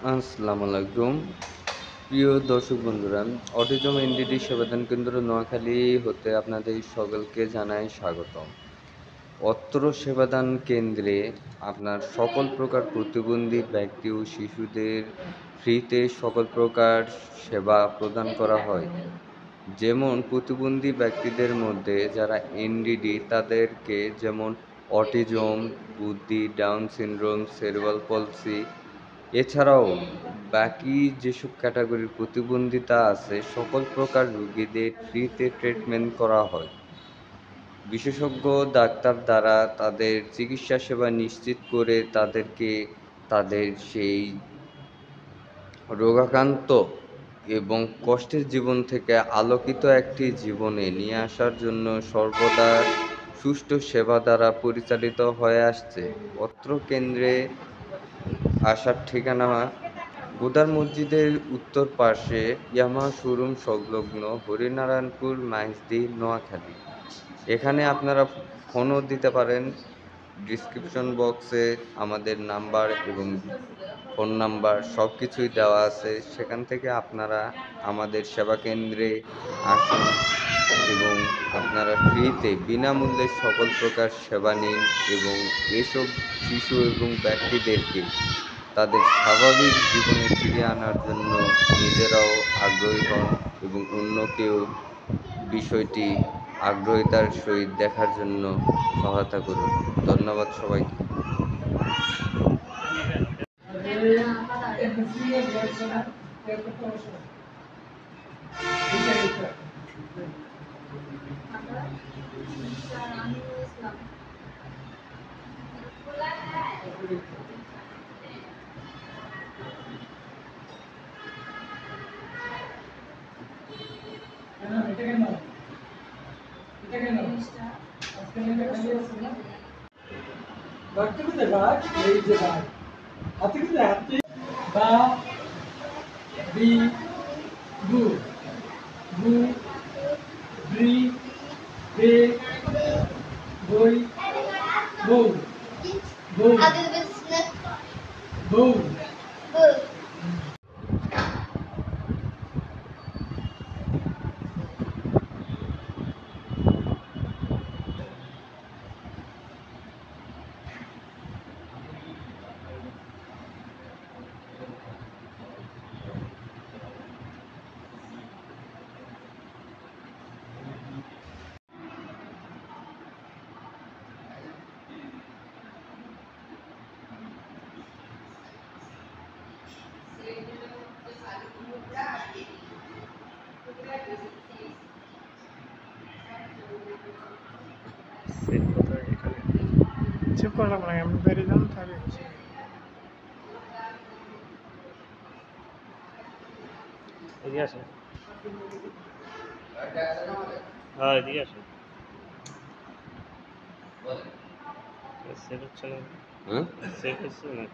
আসসালামু আলাইকুম। প্রিয় দর্শক বন্ধুরা, অটিজম এনডিডি সেবাদান কেন্দ্র নোয়াখালী হতে আপনাদের সকলকে জানাই স্বাগতম। অত্র সেবাদান কেন্দ্রে আপনার সকল প্রকার প্রতিবন্ধী ব্যক্তি ও শিশুদের ফ্রিতে সকল প্রকার সেবা প্রদান করা হয়। যেমন প্রতিবন্ধী ব্যক্তিদের মধ্যে যারা এনডিডি তাদেরকে যেমন অটিজম, বুদ্ধি, ডাউন সিনড্রোম, সেরেব্রাল পলসি এছাড়াও বাকি যেসব ক্যাটাগরির প্রতিবন্ধিতা আছে সকল প্রকার রোগীদের ফ্রিতে ট্রিটমেন্ট করা হয়। বিশেষজ্ঞ ডাক্তার দ্বারা তাদের চিকিৎসা সেবা নিশ্চিত করে তাদেরকে তাদের সেই রোগাক্রান্ত এবং কষ্টের জীবন থেকে আলোকিত একটি জীবনে নিয়ে আসার জন্য সর্বদা সুষ্ঠু সেবা দ্বারা পরিচালিত হয়ে আসছে। অত্র কেন্দ্রে আসার ঠিকানা গোদার মসজিদের উত্তর পাশে ইয়ামাহা শোরুম সংলগ্ন হরিনারায়ণপুর মাইজদী নোয়াখালী। এখানে আপনারা ফোনও দিতে পারেন। ডিসক্রিপশন বক্সে আমাদের নাম্বার এবং ফোন নাম্বার সব কিছুই দেওয়া আছে। সেখান থেকে আপনারা আমাদের সেবা কেন্দ্রে আসুন এবং আপনারা ফ্রিতে বিনামূল্যে সকল প্রকার সেবা নিন এবং এসব শিশু এবং ব্যক্তিদেরকে তাদের স্বাভাবিক জীবনে ফিরিয়ে আনার জন্য নিজেরাও আগ্রহী হন এবং অন্যকেও বিষয়টি আগ্রহিতার সহিত দেখার জন্য সহায়তা করুন। ধন্যবাদ সবাইকে। Baktı mı da bak, iyice bak. Atı da attı. Ba, bi, bu. Bu, bri, be, boy, bu. Bu, bu. Save করা লাগবে না, আমি বেরিয়ে যান তাহলে এদিকে আসে। হ্যাঁ এদিকে আসে। সেভ হচ্ছে না, সেভ হচ্ছে না।